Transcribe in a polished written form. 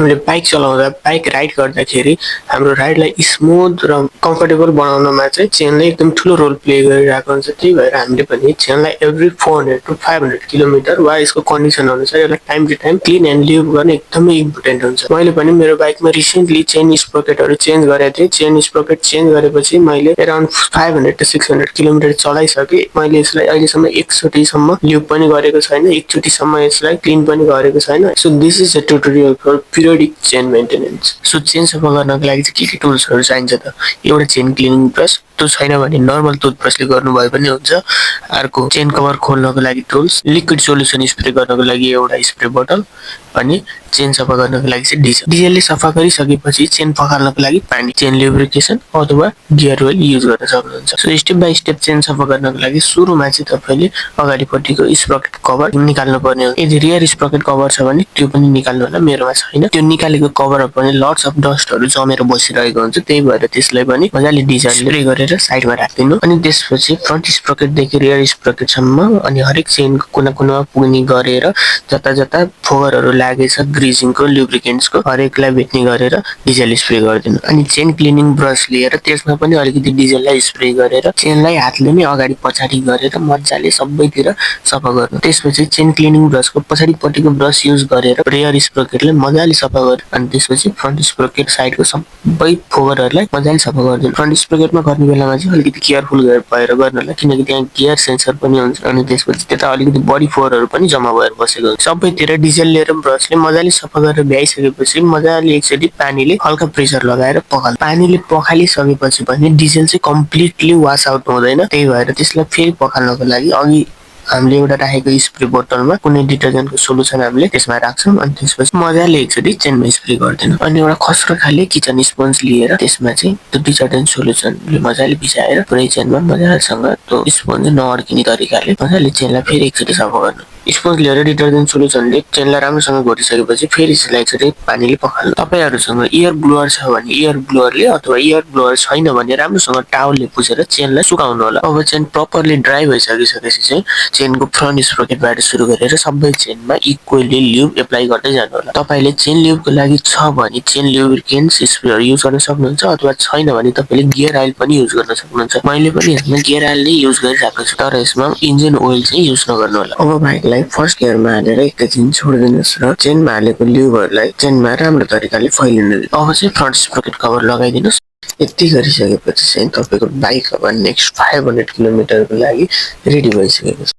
हामीले बाइक चलाउँदा bike ride गर्दाखेरि हाम्रो राइडलाई स्मुथ र कम्फर्टेबल बनाउनमा चाहिँ चेनले एकदम ठुलो रोल प्ले गरिरहेको हुन्छ। त्यही भएर हामीले पनि चेनलाई एभ्री 400 to 500 किलोमिटर वा यसको कन्डिसन अनुसार यसलाई time to time clean and lube गर्ने एकदमै इम्पोर्टेन्ट हुन्छ। मैले पनि मेरो बाइकमा रिसेन्टली चेन स्प्रोकेटहरू चेन्ज गरेको थिएँ। चेन स्प्रोकेट चेन्ज गरेपछि मैले अराउन्ड 500 to 600 किलोमिटर चलाइसकेँ। मैले यसलाई अहिलेसम्म एकचोटिसम्म ल्युब पनि गरेको छैन, एकचोटिसम्म यसलाई क्लिन पनि गरेको छैन। So this is a tutorial for periodic chain maintenance. So chain सफा गर्नको लागि चाहिँ के टुल्सहरू चाहिन्छ त? एउटा चेन क्लिनिङ ब्रस, त्यो छैन भने नर्मल टुथब्रसले गर्नुभयो पनि हुन्छ। अर्को चेन कभर खोल्नको लागि टुल्स, लिक्विड सोल्युसन स्प्रे गर्नको लागि एउटा स्प्रे बोतल, अनि चेन सफा गर्नको लागि चाहिँ डिजल। डिजलले सफा गरिसकेपछि चेन पखाल्नको लागि पानी, चेन लुब्रिकेसन अथवा गियर ओइल युज गर्न सक्नुहुन्छ। So step by step chain सफा गर्नको लागि सुरुमा चाहिँ तपाईँले अगाडिपट्टिको स्प्रोकेट कभर निकाल्नु पर्ने हो। यदि रियर स्प्रोकेट कभर छ भने त्यो पनि निकाल्नु होला, मेरोमा छैन। त्यो निकालेको कभरमा पनि लट्स अफ डस्टहरू जमेर बसिरहेको हुन्छ, त्यही भएर त्यसलाई पनि मजाले डिजल स्प्रे गरेर साइडमा राखिदिनु। अनि त्यसपछि फ्रन्ट स्प्रोकेटदेखि रियर स्प्रोकेटसम्म अनि हरेक चेनको कुना कुनामा पुग्ने गरेर जता जता फोगरहरू लागेछ ग्रिजिङको लुब्रिकेन्ट्सको हरेकलाई भेट्ने गरेर डिजल स्प्रे गरिदिनु। अनि चेन क्लिनिङ ब्रस लिएर त्यसमा पनि अलिकति डिजललाई स्प्रे गरेर चेनलाई हातले नै अगाडि पछाडि गरेर मजाले सबैतिर सफा गर्नु। त्यसपछि चेन क्लिनिङ ब्रसको पछाडिपट्टिको ब्रस युज गरेर रियर स्प्रोकेटलाई मजाले सफा गर्नु। अनि त्यसपछि फ्रन्ट स्प्रोकेट साइडको सबै फोगरहरूलाई मजाले सफा गरिदिनु। फ्रन्ट स्प्रोकेटमा गर्ने बेलामा चाहिँ अलिकति केयरफुल भएर गर्नु होला, किनकि त्यहाँ गियर सेन्सर पनि हुन्छ। अनि त्यसपछि त्यता अलिकति बडी फोगरहरू पनि जम्मा भएर बसेको हुन्छ। सबैतिर डिजल लिएर ब्रसले मजाले सफा गरेर भ्याइसकेपछि मजाले एकचोटि पानीले हल्का प्रेसर लगाएर पखाल्नु। पानीले पखालिसकेपछि पनि डिजल चाहिँ कम्प्लिटली वास आउट हुँदैन, त्यही भएर त्यसलाई फेरि पखाल्नको लागि अघि हामीले एउटा राखेको स्प्रे बोतलमा कुनै डिटर्जेन्टको सोलुसन हामीले त्यसमा राख्छौँ। अनि त्यसपछि मजाले एकचोटि चेनमा स्प्रे गरिदिनु। अनि एउटा खस्रो खाले किचन स्पन्ज लिएर त्यसमा चाहिँ त्यो डिटर्जेन्ट सोलुसनले मजाले भिजाएर पुरै चेनमा मजासँग त्यो स्पन्ज नअड्किने तरिकाले मजाले चेनलाई फेरि एकचोटि सफा गर्नु। स्पन्ज लिएर डिटर्जेन्ट सोलुसनले चेनलाई राम्रोसँग घोटिसकेपछि फेरि यसलाई एकचोटि पानीले पखाल्नु। तपाईँहरूसँग इयर ब्लोअर छ भने इयर ब्लोअरले, अथवा इयर ब्लोअर छैन भने राम्रोसँग टावलले पुछेर चेनलाई सुकाउनु होला। अब चेन प्रपरली ड्राई भइसकेपछि चाहिँ चेनको फ्रन्ट स्प्रोकेटबाट सुरु गरेर सबै चेनमा इक्वली ल्युब एप्लाई गर्दै जानु होला। तपाईँले चेन ल्युबको लागि छ भने चेन ल्युब्रिकेन्ट्स स्प्रेहरू युज गर्न सक्नुहुन्छ, अथवा छैन भने तपाईँले गियर आइल पनि युज गर्न सक्नुहुन्छ। मैले पनि यसमा गियर आइल नै युज गरिरहेको छु, तर यसमा इन्जिन ओइल चाहिँ युज नगर्नु होला। अब बाइकलाई फर्स्ट गियरमा हालेर एकैछिन छोडिदिनुहोस् र चेनमा हालेको ल्युबहरूलाई चेनमा राम्रो तरिकाले फैलिनु दिनु। अब चाहिँ फ्रन्ट स्प्रोकेट कभर लगाइदिनुहोस्। यति गरिसकेपछि चाहिँ तपाईँको बाइक अब नेक्स्ट 500 किलोमिटरको लागि रेडी भइसकेको छ।